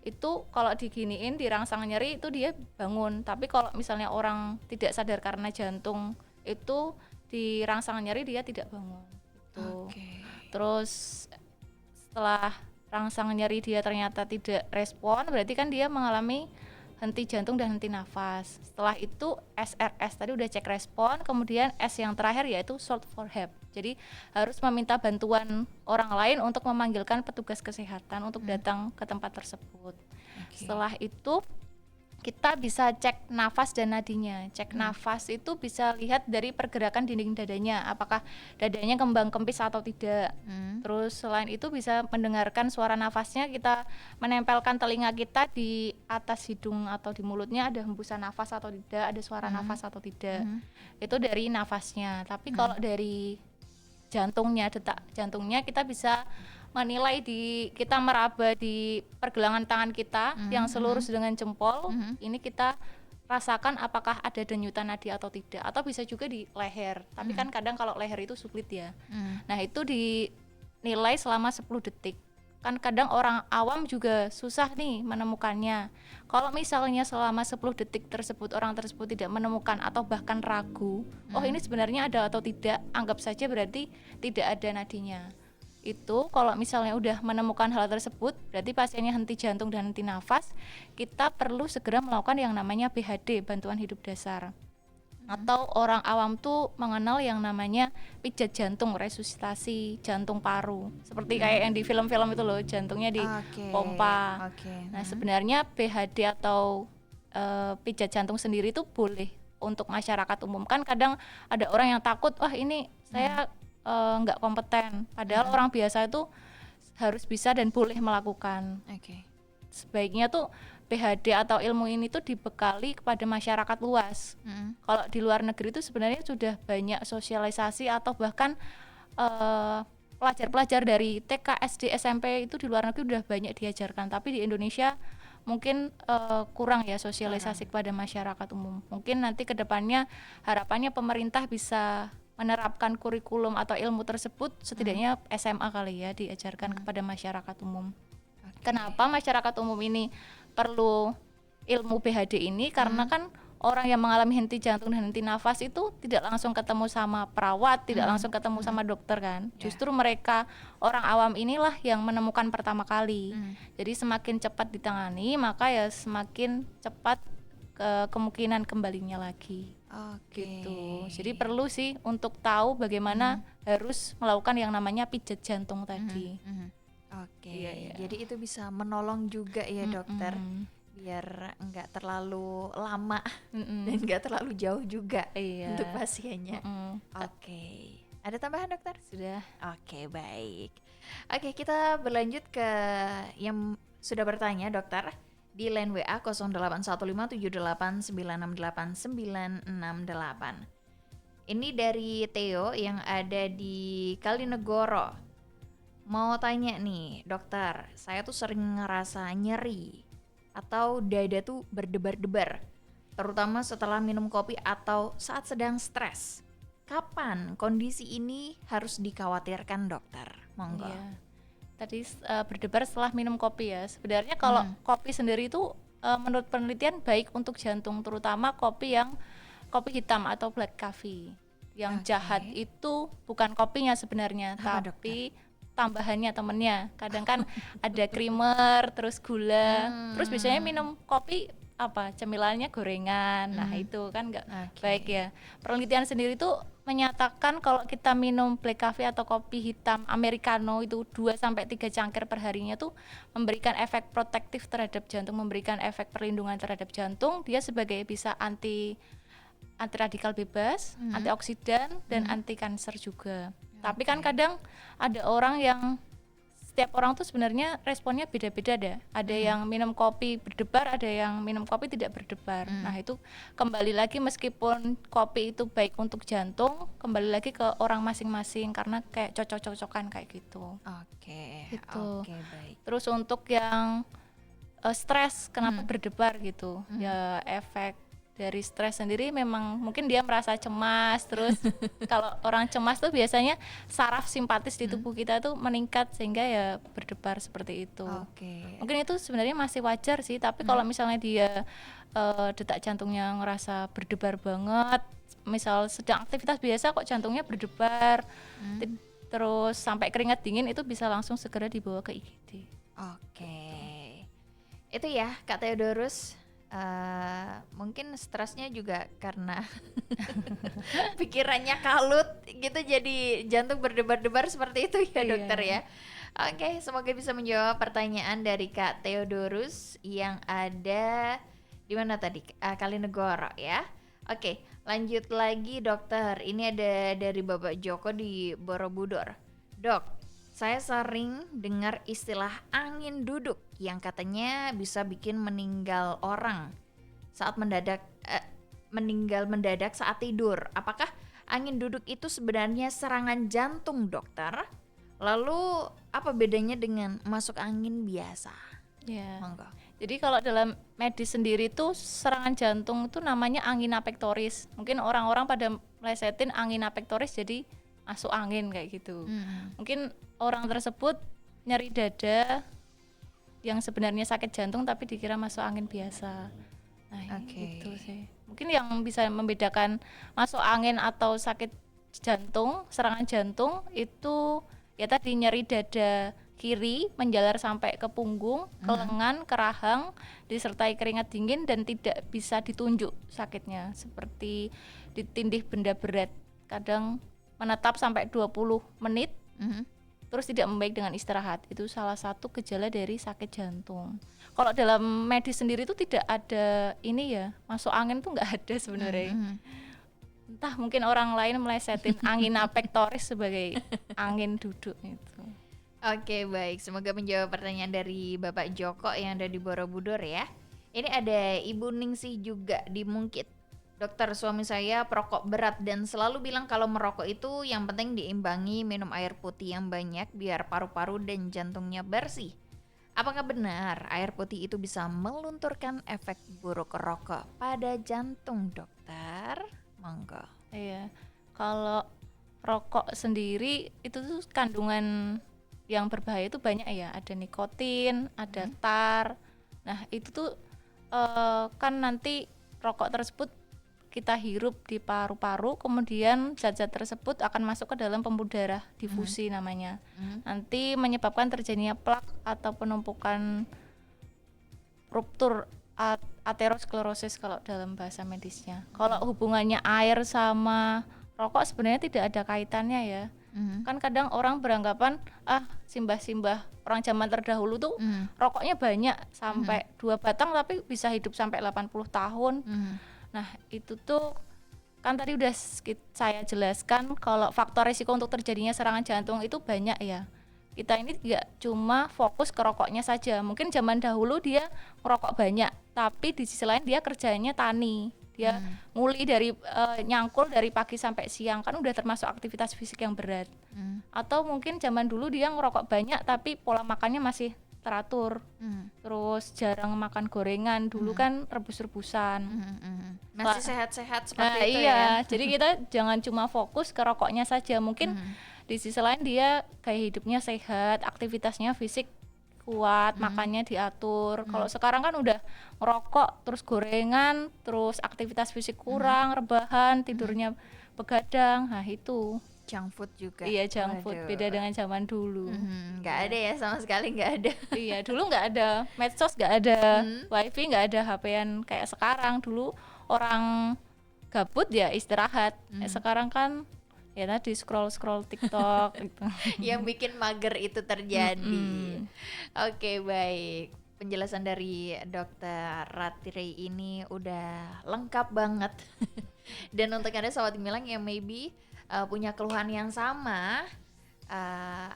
itu kalau diginiin dirangsang nyeri itu dia bangun. Tapi kalau misalnya orang tidak sadar karena jantung, itu dirangsang nyeri dia tidak bangun gitu. Terus setelah rangsang nyeri dia ternyata tidak respon, berarti kan dia mengalami henti jantung dan henti nafas. Setelah itu SRS tadi udah cek respon, kemudian S yang terakhir yaitu short for help. Jadi harus meminta bantuan orang lain untuk memanggilkan petugas kesehatan untuk datang ke tempat tersebut. Setelah itu kita bisa cek nafas dan nadinya. Cek nafas itu bisa lihat dari pergerakan dinding dadanya, apakah dadanya kembang kempis atau tidak. Terus selain itu bisa mendengarkan suara nafasnya, kita menempelkan telinga kita di atas hidung atau di mulutnya, ada hembusan nafas atau tidak, ada suara nafas atau tidak. Itu dari nafasnya. Tapi kalau dari jantungnya, detak jantungnya, kita bisa menilai kita meraba di pergelangan tangan kita yang selurus dengan jempol. Ini kita rasakan apakah ada denyutan nadi atau tidak, atau bisa juga di leher. Tapi kan kadang kalau leher itu sulit ya. Nah itu dinilai selama 10 detik. Kan kadang orang awam juga susah nih menemukannya. Kalau misalnya selama 10 detik tersebut orang tersebut tidak menemukan atau bahkan ragu, oh ini sebenarnya ada atau tidak, anggap saja berarti tidak ada nadinya. Itu kalau misalnya udah menemukan hal tersebut, berarti pasiennya henti jantung dan henti nafas, kita perlu segera melakukan yang namanya BHD, bantuan hidup dasar. Atau orang awam tuh mengenal yang namanya pijat jantung, resusitasi jantung paru. Seperti kayak yang di film-film itu loh, jantungnya dipompa. Nah sebenarnya BHD atau pijat jantung sendiri itu boleh untuk masyarakat umum. Kan kadang ada orang yang takut, wah ini saya nggak kompeten, padahal orang biasa itu harus bisa dan boleh melakukan. Sebaiknya tuh PHD atau ilmu ini tuh dibekali kepada masyarakat luas. Kalau di luar negeri itu sebenarnya sudah banyak sosialisasi atau bahkan pelajar-pelajar dari TK, SD, SMP itu di luar negeri udah banyak diajarkan. Tapi di Indonesia mungkin kurang ya sosialisasi kepada masyarakat umum. Mungkin nanti kedepannya harapannya pemerintah bisa menerapkan kurikulum atau ilmu tersebut setidaknya SMA kali ya, diajarkan kepada masyarakat umum. Kenapa masyarakat umum ini perlu ilmu BHD ini? Karena kan orang yang mengalami henti jantung dan henti nafas itu tidak langsung ketemu sama perawat, tidak langsung ketemu sama dokter kan. Justru mereka orang awam inilah yang menemukan pertama kali. Jadi semakin cepat ditangani, maka ya semakin cepat kemungkinan kembalinya lagi. Gitu. Jadi perlu sih untuk tahu bagaimana harus melakukan yang namanya pijat jantung tadi. Jadi itu bisa menolong juga ya dokter, biar nggak terlalu lama dan nggak terlalu jauh juga untuk pasiennya. Ada tambahan dokter? Sudah. Baik. Oke, kita berlanjut ke yang sudah bertanya, dokter. Di line WA 081578968968. Ini dari Theo yang ada di Kalinegoro. Mau tanya nih, dokter, saya tuh sering ngerasa nyeri atau dada tuh berdebar-debar, terutama setelah minum kopi atau saat sedang stres. Kapan kondisi ini harus dikhawatirkan, dokter? Monggo. Iya. Tadi berdebar setelah minum kopi ya. Sebenarnya kalau kopi sendiri itu menurut penelitian baik untuk jantung, terutama kopi hitam atau black coffee. Yang jahat itu bukan kopinya sebenarnya, Apa, tapi tambahannya, temennya. Kadang kan ada creamer, terus gula, terus biasanya minum kopi cemilannya gorengan. Nah itu kan nggak baik ya. Penelitian sendiri tuh menyatakan kalau kita minum black coffee atau kopi hitam americano itu 2-3 cangkir per harinya tuh memberikan efek protektif terhadap jantung, memberikan efek perlindungan terhadap jantung. Dia sebagai bisa anti radikal bebas, antioksidan, dan anti kanker juga. Tapi kan kadang ada orang yang, setiap orang tuh sebenarnya responnya beda-beda deh. Ada yang minum kopi berdebar, ada yang minum kopi tidak berdebar. Nah itu kembali lagi, meskipun kopi itu baik untuk jantung, kembali lagi ke orang masing-masing karena kayak cocok-cocokan kayak gitu. Oke, Gitu. oke, baik. Terus untuk yang stres, kenapa berdebar gitu? Ya efek dari stres sendiri memang mungkin dia merasa cemas, terus kalau orang cemas tuh biasanya saraf simpatis di tubuh kita tuh meningkat sehingga ya berdebar seperti itu. Oke. Mungkin itu sebenarnya masih wajar sih, tapi kalau misalnya dia detak jantungnya ngerasa berdebar banget, misal sedang aktivitas biasa kok jantungnya berdebar, terus sampai keringat dingin, itu bisa langsung segera dibawa ke IGD. Oke. Itu ya Kak Theodorus. Mungkin stresnya juga karena pikirannya kalut gitu, jadi jantung berdebar-debar seperti itu ya, dokter ya. Oke, semoga bisa menjawab pertanyaan dari Kak Theodorus yang ada di mana tadi? Kalinegoro ya. Oke, lanjut lagi dokter. Ini ada dari Bapak Joko di Borobudur. Dok, saya sering dengar istilah angin duduk yang katanya bisa bikin meninggal orang saat meninggal mendadak saat tidur. Apakah angin duduk itu sebenarnya serangan jantung, dokter? Lalu apa bedanya dengan masuk angin biasa? Ya. Monggo. Jadi kalau dalam medis sendiri tuh serangan jantung itu namanya angina pectoris. Mungkin orang-orang pada melesetin angina pectoris jadi masuk angin kayak gitu. Mungkin orang tersebut nyeri dada yang sebenarnya sakit jantung tapi dikira masuk angin biasa. Nah itu sih. Mungkin yang bisa membedakan masuk angin atau sakit jantung, serangan jantung itu ya tadi nyeri dada kiri menjalar sampai ke punggung, ke lengan, ke rahang, disertai keringat dingin dan tidak bisa ditunjuk sakitnya, seperti ditindih benda berat. Kadang menetap sampai 20 menit, terus tidak membaik dengan istirahat. Itu salah satu gejala dari sakit jantung. Kalau dalam medis sendiri itu tidak ada ini ya, masuk angin tuh nggak ada sebenarnya. Entah mungkin orang lain melesetin angina pectoris sebagai angin duduk itu. Oke, baik. Semoga menjawab pertanyaan dari Bapak Joko yang ada di Borobudur ya. Ini ada Ibu Ningsih juga di Mungkit. Dokter, suami saya perokok berat dan selalu bilang kalau merokok itu yang penting diimbangi minum air putih yang banyak biar paru-paru dan jantungnya bersih. Apakah benar air putih itu bisa melunturkan efek buruk rokok pada jantung, dokter? Monggo. Iya, kalau rokok sendiri itu tuh kandungan yang berbahaya itu banyak ya, ada nikotin, ada tar. Nah itu tuh kan nanti rokok tersebut kita hirup di paru-paru, kemudian zat-zat tersebut akan masuk ke dalam pembuluh darah, difusi namanya. Nanti menyebabkan terjadinya plak atau penumpukan ruptur aterosklerosis kalau dalam bahasa medisnya. Kalau hubungannya air sama rokok sebenarnya tidak ada kaitannya ya. Kan kadang orang beranggapan simbah-simbah orang zaman terdahulu tuh rokoknya banyak sampai 2 batang tapi bisa hidup sampai 80 tahun. Nah itu tuh kan tadi udah saya jelaskan kalau faktor risiko untuk terjadinya serangan jantung itu banyak ya. kita ini nggak cuma fokus ke rokoknya saja. Mungkin zaman dahulu dia ngerokok banyak, tapi di sisi lain dia kerjanya tani, dia nguli dari nyangkul dari pagi sampai siang, kan udah termasuk aktivitas fisik yang berat. Atau mungkin zaman dulu dia ngerokok banyak tapi pola makannya masih teratur, terus jarang makan gorengan, dulu kan rebus-rebusan. Masih sehat-sehat seperti itu iya, ya. jadi kita jangan cuma fokus ke rokoknya saja, mungkin di sisi lain dia gaya hidupnya sehat, aktivitasnya fisik kuat, makannya diatur. Kalau sekarang kan udah ngerokok, terus gorengan, terus aktivitas fisik kurang, rebahan, tidurnya begadang. Nah itu Junk food juga. iya junk food, Waduh. beda dengan zaman dulu. Nggak ada ya, sama sekali nggak ada. Iya, dulu nggak ada medsos, nggak ada wifi, nggak ada HP-an kayak sekarang. Dulu orang gabut ya istirahat. Sekarang kan ya tadi scroll TikTok gitu. Yang bikin mager itu terjadi. Oke, baik. Penjelasan dari Dokter Ratri ini udah lengkap banget. Dan untuk Anda sahabat Gemilang yang maybe punya keluhan yang sama,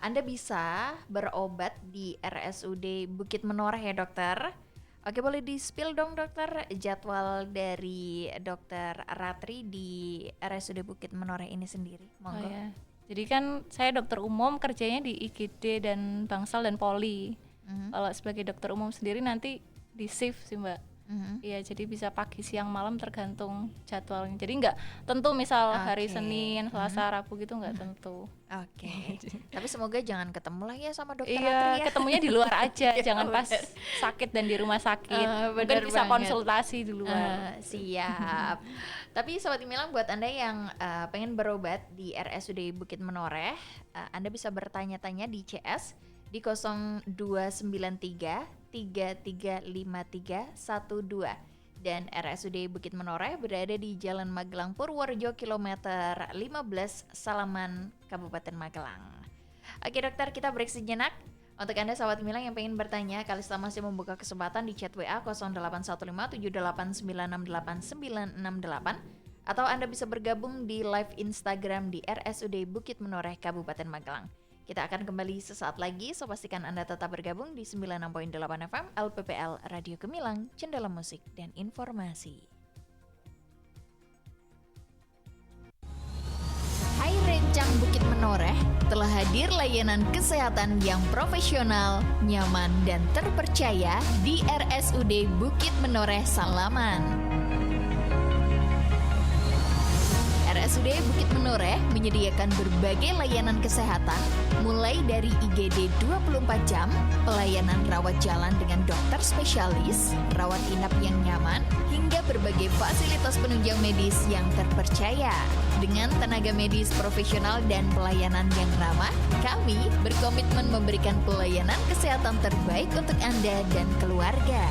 Anda bisa berobat di RSUD Bukit Menoreh ya dokter. Oke, boleh di-spill dong dokter jadwal dari Dokter Ratri di RSUD Bukit Menoreh ini sendiri. Monggo. Oh, ya. Jadi kan saya dokter umum, kerjanya di IGD dan Bangsal dan Poli. Kalau sebagai dokter umum sendiri nanti di shift sih Mbak. Iya, jadi bisa pagi, siang, malam tergantung jadwalnya. Jadi nggak tentu misal hari Senin, Selasa, Rabu gitu nggak tentu. Oke. Tapi semoga jangan ketemu lah ya sama dokter Iya, Ratri ya. ketemunya di luar aja, Iya, jangan pas bener. sakit dan di rumah sakit. Mungkin bener bisa banget. konsultasi di luar. Siap. Tapi Sobat Gemilang, buat Anda yang pengen berobat di RSUD Bukit Menoreh, Anda bisa bertanya-tanya di CS di 0293 335312 dan RSUD Bukit Menoreh berada di Jalan Magelang Purworejo kilometer 15 Salaman, Kabupaten Magelang. Oke dokter, kita break sejenak. Untuk Anda sahabat Gemilang yang pengen bertanya, Kalista masih membuka kesempatan di chat WA 081578989968 atau Anda bisa bergabung di live Instagram di RSUD Bukit Menoreh Kabupaten Magelang. Kita akan kembali sesaat lagi, so pastikan Anda tetap bergabung di 96.8 FM LPPL Radio Gemilang, Jendela Musik dan Informasi. Hai Rencang Bukit Menoreh, telah hadir layanan kesehatan yang profesional, nyaman, dan terpercaya di RSUD Bukit Menoreh Salaman. RSUD Bukit Menoreh menyediakan berbagai layanan kesehatan, mulai dari IGD 24 jam, pelayanan rawat jalan dengan dokter spesialis, rawat inap yang nyaman, hingga berbagai fasilitas penunjang medis yang terpercaya. Dengan tenaga medis profesional dan pelayanan yang ramah, kami berkomitmen memberikan pelayanan kesehatan terbaik untuk Anda dan keluarga.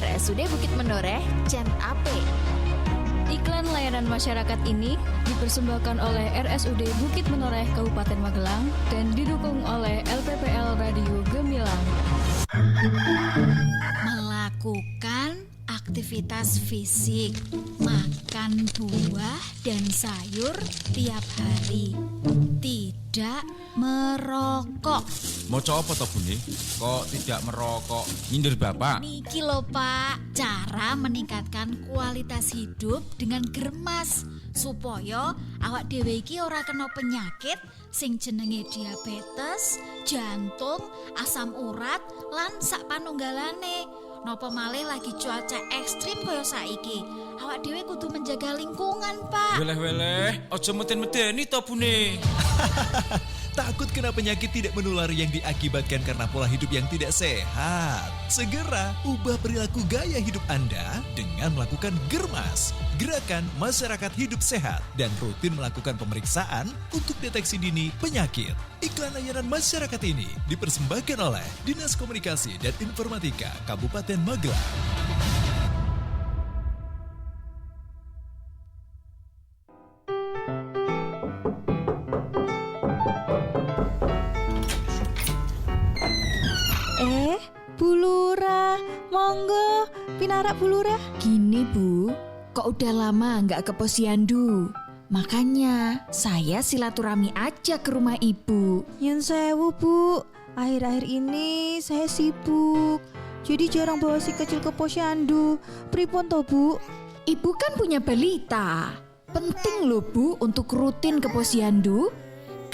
RSUD Bukit Menoreh, Cent Ape. Iklan layanan masyarakat ini dipersembahkan oleh RSUD Bukit Menoreh Kabupaten Magelang dan didukung oleh LPPL Radio Gemilang. Melakukan aktivitas fisik, makan buah dan sayur tiap hari, tidak merokok. Mau apa toh Bune? Kok tidak merokok? Nyindir bapak? Niki lho Pak, cara meningkatkan kualitas hidup dengan germas supaya awak dhewe iki ora kena penyakit sing jenenge diabetes, jantung, asam urat, lan sak panunggalane. Napa malih lagi cuaca ekstrim kaya saiki. Awak dhewe kudu menjaga lingkungan, Pak. Weleh-weleh, ojo meten-meteni toh Bune. Takut kena penyakit tidak menular yang diakibatkan karena pola hidup yang tidak sehat. Segera ubah perilaku gaya hidup Anda dengan melakukan Germas, Gerakan Masyarakat Hidup Sehat, dan rutin melakukan pemeriksaan untuk deteksi dini penyakit. Iklan layanan masyarakat ini dipersembahkan oleh Dinas Komunikasi dan Informatika Kabupaten Magelang. Bulura, monggo, pinarak bulura. Gini Bu, kok udah lama nggak ke posyandu? Makanya saya silaturahmi aja ke rumah ibu. Yen sewu Bu, akhir-akhir ini saya sibuk, jadi jarang bawa si kecil ke posyandu. Pripun toh Bu? Ibu kan punya balita. Penting loh Bu untuk rutin ke posyandu.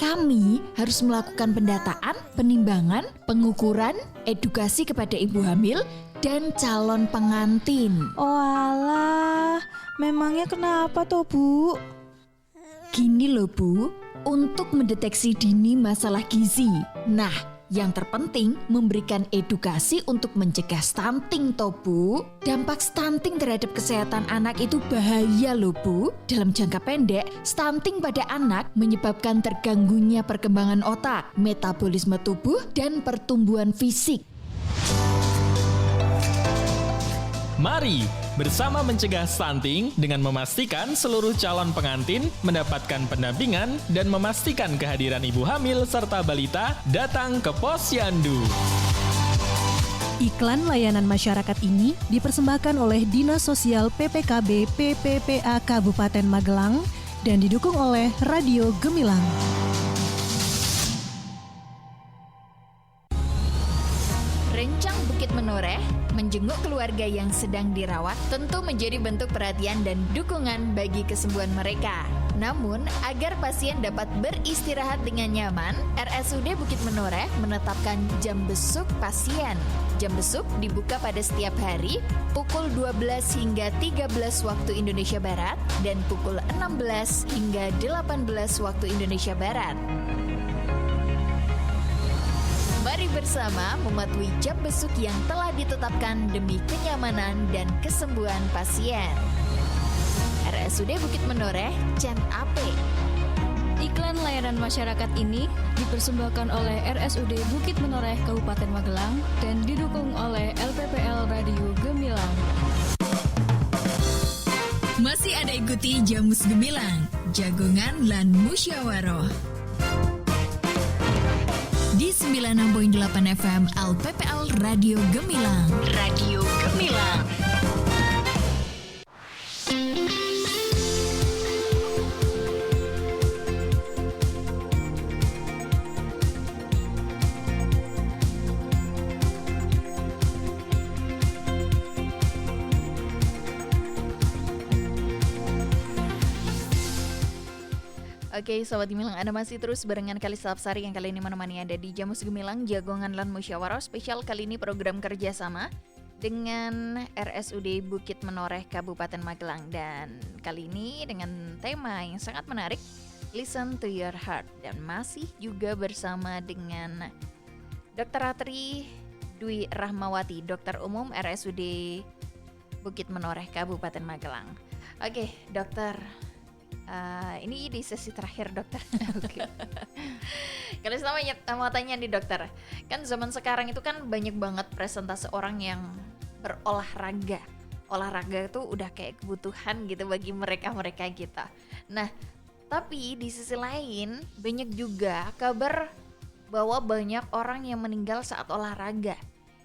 Kami harus melakukan pendataan, penimbangan, pengukuran, edukasi kepada ibu hamil, dan calon pengantin. Oh alah, memangnya kenapa toh Bu? Gini loh Bu, untuk mendeteksi dini masalah gizi. Nah, yang terpenting memberikan edukasi untuk mencegah stunting toh Bu. Dampak stunting terhadap kesehatan anak itu bahaya loh Bu. Dalam jangka pendek, stunting pada anak menyebabkan terganggunya perkembangan otak, metabolisme tubuh, dan pertumbuhan fisik. Mari bersama mencegah stunting dengan memastikan seluruh calon pengantin mendapatkan pendampingan dan memastikan kehadiran ibu hamil serta balita datang ke posyandu. Iklan layanan masyarakat ini dipersembahkan oleh Dinas Sosial PPKB PPPA Kabupaten Magelang dan didukung oleh Radio Gemilang. Rencang Bukit Menoreh menjenguk keluarga yang sedang dirawat tentu menjadi bentuk perhatian dan dukungan bagi kesembuhan mereka. Namun, agar pasien dapat beristirahat dengan nyaman, RSUD Bukit Menoreh menetapkan jam besuk pasien. Jam besuk dibuka pada setiap hari pukul 12 hingga 13 waktu Indonesia Barat dan pukul 16 hingga 18 waktu Indonesia Barat. Mari bersama mematuhi jam besuk yang telah ditetapkan demi kenyamanan dan kesembuhan pasien. RSUD Bukit Menoreh, Can Ape. Iklan layanan masyarakat ini dipersembahkan oleh RSUD Bukit Menoreh Kabupaten Magelang dan didukung oleh LPPL Radio Gemilang. Masih ada ikuti Jamus Gemilang, Jagongan lan Musyawaroh. Di 96.8 FM LPPL Radio Gemilang. Radio Gemilang. Oke, Sobat Gemilang, Anda masih terus barengan Kalista Apsari yang kali ini menemani Anda di Jamus Gemilang, Jagongan lan Musyawarah. Spesial kali ini program kerjasama dengan RSUD Bukit Menoreh Kabupaten Magelang. Dan kali ini dengan tema yang sangat menarik, Listen to Your Heart. Dan masih juga bersama dengan Dr. Ratri Dwi Rahmawati, Dokter Umum RSUD Bukit Menoreh Kabupaten Magelang. Oke, dokter, ini di sesi terakhir dokter. Oke. Kalau saya mau tanya nih dokter, kan zaman sekarang itu kan banyak banget presentase orang yang berolahraga. Olahraga itu udah kayak kebutuhan gitu bagi mereka kita. Nah, tapi di sisi lain banyak juga kabar bahwa banyak orang yang meninggal saat olahraga.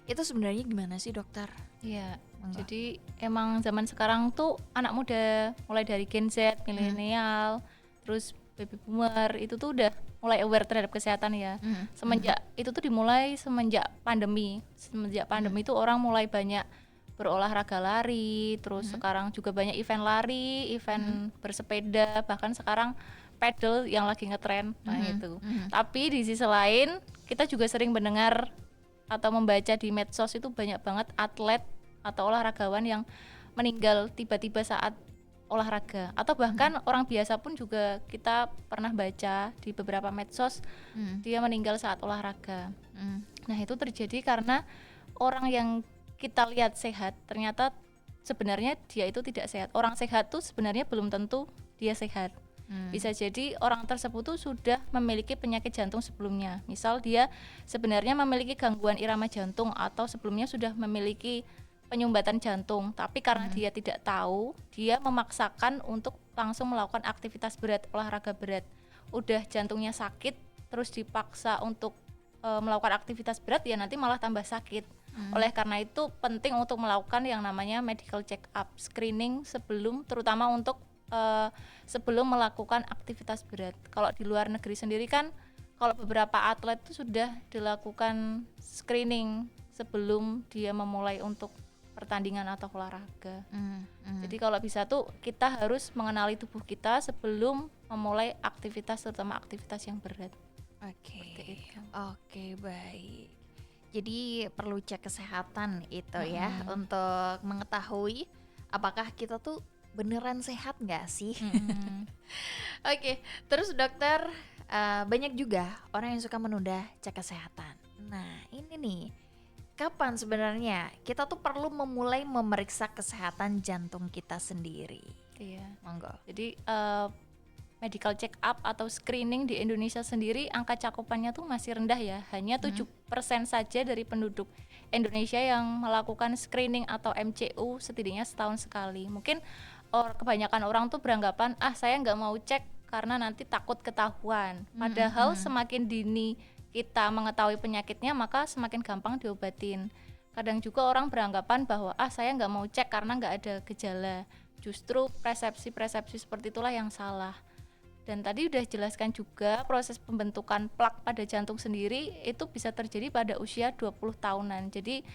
Itu sebenarnya gimana sih dokter? Iya, jadi emang zaman sekarang tuh anak muda mulai dari Gen Z, milenial, terus baby boomer itu tuh udah mulai aware terhadap kesehatan ya. Semenjak itu tuh dimulai semenjak pandemi. Semenjak pandemi tuh orang mulai banyak berolahraga lari, terus sekarang juga banyak event lari, event bersepeda, bahkan sekarang pedal yang lagi ngetren. Nah itu. Tapi di sisi lain kita juga sering mendengar atau membaca di medsos itu banyak banget atlet atau olahragawan yang meninggal tiba-tiba saat olahraga, atau bahkan orang biasa pun juga kita pernah baca di beberapa medsos dia meninggal saat olahraga. Nah itu terjadi karena orang yang kita lihat sehat ternyata sebenarnya dia itu tidak sehat. Orang sehat tuh sebenarnya belum tentu dia sehat. Bisa jadi orang tersebut tuh sudah memiliki penyakit jantung sebelumnya. Misal dia sebenarnya memiliki gangguan irama jantung atau sebelumnya sudah memiliki penyumbatan jantung, tapi karena dia tidak tahu, dia memaksakan untuk langsung melakukan aktivitas berat, olahraga berat. Udah jantungnya sakit, terus dipaksa untuk melakukan aktivitas berat, ya nanti malah tambah sakit. Oleh karena itu penting untuk melakukan yang namanya medical check up, screening sebelum, terutama untuk sebelum melakukan aktivitas berat. Kalau di luar negeri sendiri kan, kalau beberapa atlet itu sudah dilakukan screening sebelum dia memulai untuk pertandingan atau olahraga. Jadi kalau bisa tuh kita harus mengenali tubuh kita sebelum memulai aktivitas, terutama aktivitas yang berat. Oke, baik. Jadi perlu cek kesehatan itu ya untuk mengetahui apakah kita tuh beneran sehat nggak sih? Oke, terus dokter, banyak juga orang yang suka menunda cek kesehatan. Nah, ini nih, kapan sebenarnya kita tuh perlu memulai memeriksa kesehatan jantung kita sendiri? Iya. Monggo. Jadi medical check up atau screening di Indonesia sendiri angka cakupannya tuh masih rendah ya. Hanya 7% saja dari penduduk Indonesia yang melakukan screening atau MCU setidaknya setahun sekali. Mungkin kebanyakan orang tuh beranggapan saya nggak mau cek karena nanti takut ketahuan. Padahal semakin dini kita mengetahui penyakitnya maka semakin gampang diobatin. Kadang juga orang beranggapan bahwa saya nggak mau cek karena nggak ada gejala. Justru persepsi seperti itulah yang salah. Dan tadi udah jelaskan juga proses pembentukan plak pada jantung sendiri itu bisa terjadi pada usia 20 tahunan. Jadi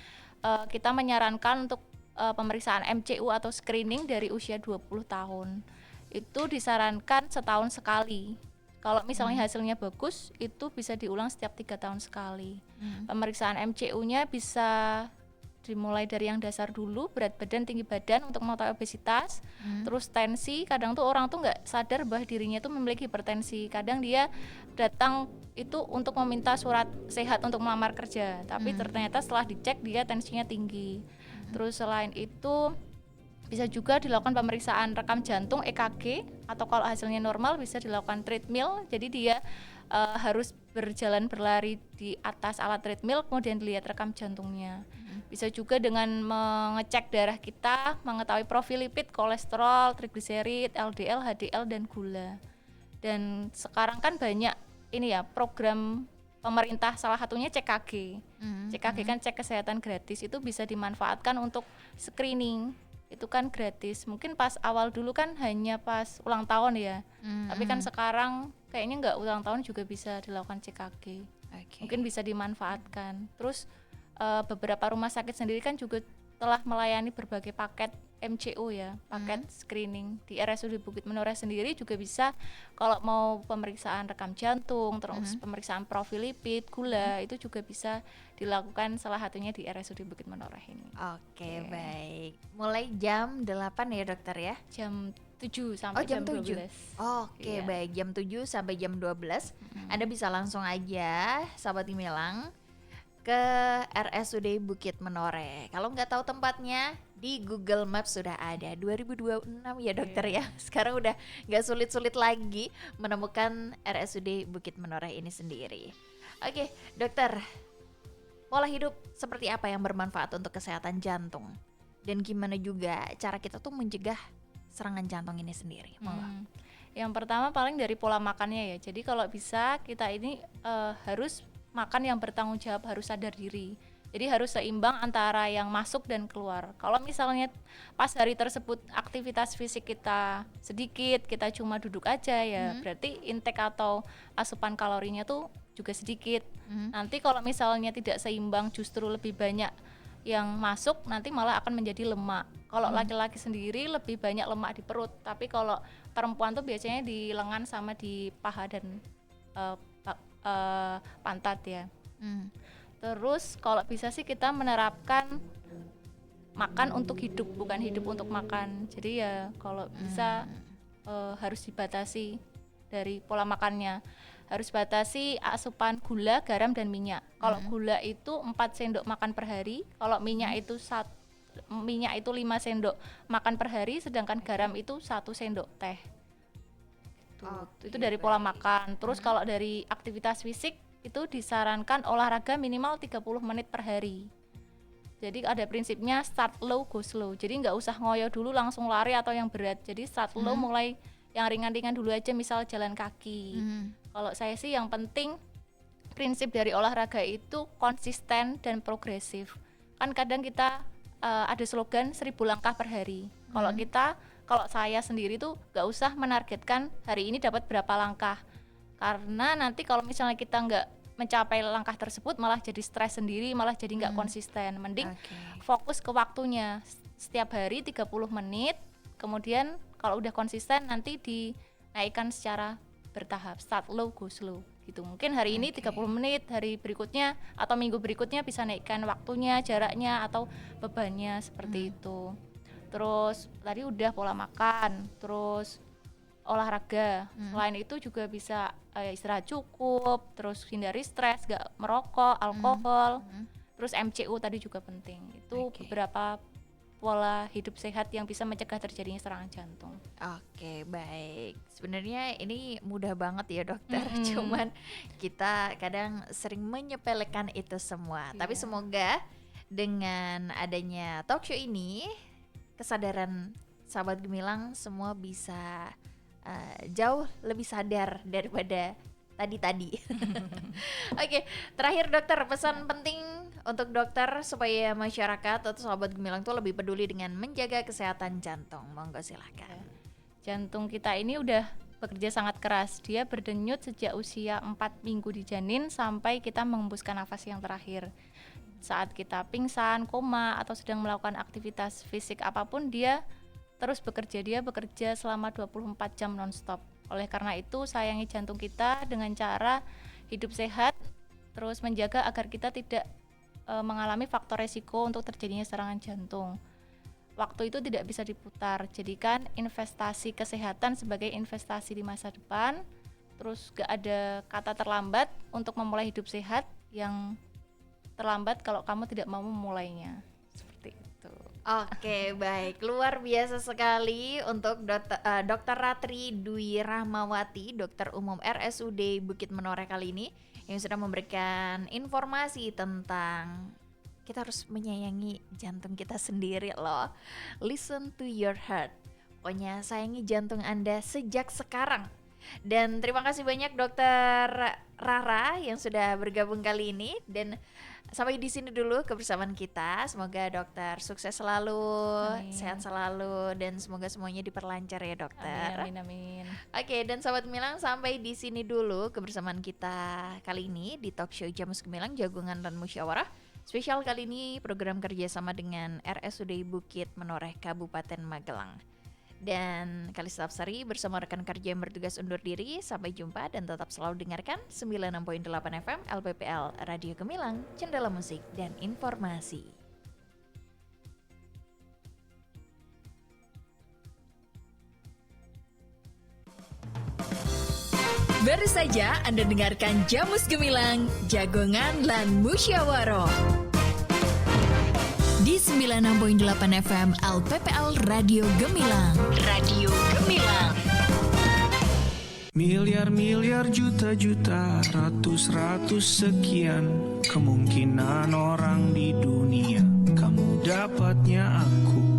kita menyarankan untuk pemeriksaan MCU atau screening dari usia 20 tahun. Itu disarankan setahun sekali. Kalau misalnya hasilnya bagus, itu bisa diulang setiap 3 tahun sekali. Pemeriksaan MCU-nya bisa dimulai dari yang dasar dulu, berat badan, tinggi badan untuk mengetahui obesitas, terus tensi. Kadang tuh orang tuh nggak sadar bahwa dirinya tuh memiliki hipertensi. Kadang dia datang itu untuk meminta surat sehat untuk melamar kerja, tapi ternyata setelah dicek dia tensinya tinggi. Terus selain itu bisa juga dilakukan pemeriksaan rekam jantung EKG, atau kalau hasilnya normal bisa dilakukan treadmill. Jadi dia harus berlari di atas alat treadmill, kemudian dilihat rekam jantungnya. Bisa juga dengan mengecek darah kita, mengetahui profil lipid, kolesterol, trigliserid, LDL, HDL, dan gula. Dan sekarang kan banyak ini ya program pemerintah, salah satunya CKG. CKG kan cek kesehatan gratis, itu bisa dimanfaatkan untuk screening. Itu kan gratis. Mungkin pas awal dulu kan hanya pas ulang tahun ya. Tapi kan sekarang kayaknya nggak ulang tahun juga bisa dilakukan CKG. Mungkin bisa dimanfaatkan. Terus beberapa rumah sakit sendiri kan juga telah melayani berbagai paket MCO ya, paket screening. Di RSUD Bukit Menoreh sendiri juga bisa kalau mau pemeriksaan rekam jantung, terus pemeriksaan profil lipid, gula, itu juga bisa dilakukan salah satunya di RSUD Bukit Menoreh ini. Oke, baik. Mulai jam 8 ya dokter ya? Jam 7 sampai jam 12. Oke, baik. Jam 7 sampai jam 12. Anda bisa langsung aja, sahabat Gemilang, ke RSUD Bukit Menoreh. Kalau nggak tahu tempatnya, di Google Maps sudah ada. 2026 ya dokter ya. Sekarang udah nggak sulit-sulit lagi menemukan RSUD Bukit Menoreh ini sendiri. Oke, dokter, pola hidup seperti apa yang bermanfaat untuk kesehatan jantung? Dan gimana juga cara kita tuh mencegah serangan jantung ini sendiri? Yang pertama paling dari pola makannya ya. Jadi kalau bisa kita ini harus makan yang bertanggung jawab, harus sadar diri. Jadi harus seimbang antara yang masuk dan keluar. Kalau misalnya pas hari tersebut aktivitas fisik kita sedikit, kita cuma duduk aja ya, berarti intake atau asupan kalorinya tuh juga sedikit. Nanti kalau misalnya tidak seimbang, justru lebih banyak yang masuk, nanti malah akan menjadi lemak. Kalau laki-laki sendiri lebih banyak lemak di perut, tapi kalau perempuan tuh biasanya di lengan sama di paha dan pantat ya. Terus kalau bisa sih kita menerapkan makan untuk hidup, bukan hidup untuk makan. Jadi ya kalau bisa harus dibatasi dari pola makannya. Harus batasi asupan gula, garam, dan minyak. Kalau gula itu 4 sendok makan per hari, kalau minyak itu 5 sendok makan per hari, sedangkan garam itu 1 sendok teh. Itu dari pola makan. Terus kalau dari aktivitas fisik itu disarankan olahraga minimal 30 menit per hari. Jadi ada prinsipnya start low go slow. Jadi nggak usah ngoyo dulu langsung lari atau yang berat. Jadi start low, mulai yang ringan-ringan dulu aja, misal jalan kaki. Kalau saya sih yang penting prinsip dari olahraga itu konsisten dan progresif. Kan kadang kita ada slogan 1000 langkah per hari. Kalau kita kalau saya sendiri tuh nggak usah menargetkan hari ini dapat berapa langkah, karena nanti kalau misalnya kita nggak mencapai langkah tersebut malah jadi stres sendiri, malah jadi nggak konsisten. Mending fokus ke waktunya, setiap hari 30 menit, kemudian kalau udah konsisten nanti dinaikkan secara bertahap, start low go slow gitu. Mungkin hari ini 30 menit, hari berikutnya atau minggu berikutnya bisa naikkan waktunya, jaraknya atau bebannya seperti itu. Terus tadi udah pola makan, terus olahraga. Selain itu juga bisa istirahat cukup, terus hindari stres, gak merokok, alkohol. Terus MCU tadi juga penting. Itu beberapa pola hidup sehat yang bisa mencegah terjadinya serangan jantung. Oke, baik. Sebenarnya ini mudah banget ya dokter, cuman kita kadang sering menyepelekan itu semua. Tapi semoga dengan adanya talk show ini, kesadaran sahabat gemilang semua bisa jauh lebih sadar daripada tadi. Oke, terakhir dokter, pesan penting untuk dokter supaya masyarakat atau sahabat gemilang tuh lebih peduli dengan menjaga kesehatan jantung. Monggo silakan. Jantung kita ini udah bekerja sangat keras. Dia berdenyut sejak usia 4 minggu di janin sampai kita mengembuskan nafas yang terakhir. Saat kita pingsan, koma, atau sedang melakukan aktivitas fisik apapun, dia terus bekerja. Dia bekerja selama 24 jam non-stop. Oleh karena itu, sayangi jantung kita dengan cara hidup sehat, terus menjaga agar kita tidak mengalami faktor resiko untuk terjadinya serangan jantung. Waktu itu tidak bisa diputar. Jadikan investasi kesehatan sebagai investasi di masa depan. Terus gak ada kata terlambat untuk memulai hidup sehat, yang terlambat kalau kamu tidak mau memulainya. Seperti itu. Oke, baik. Luar biasa sekali untuk Dr. Ratri Dwi Rahmawati, dokter umum RSUD Bukit Menoreh kali ini, yang sudah memberikan informasi tentang kita harus menyayangi jantung kita sendiri loh. Listen to your heart. Pokoknya sayangi jantung Anda sejak sekarang. Dan terima kasih banyak Dokter Rara yang sudah bergabung kali ini, dan sampai di sini dulu kebersamaan kita. Semoga dokter sukses selalu, sehat selalu, dan semoga semuanya diperlancar ya dokter. Amin. Oke, dan sahabat Gemilang, sampai di sini dulu kebersamaan kita kali ini di talk show Jamus Gemilang, Jagungan dan Musyawarah. Spesial kali ini program kerjasama dengan RSUD Bukit Menoreh Kabupaten Magelang. Dan Kalista Apsari bersama rekan kerja yang bertugas undur diri. Sampai jumpa dan tetap selalu dengarkan 96.8 FM LPPL Radio Gemilang, Jendela Musik dan Informasi. Baru saja Anda dengarkan Jamus Gemilang, Jagongan lan Musyawarah di 96.8 FM LPPL Radio Gemilang. Radio Gemilang. Miliar-miliar, juta-juta, ratus-ratus sekian kemungkinan orang di dunia. Kamu dapatnya aku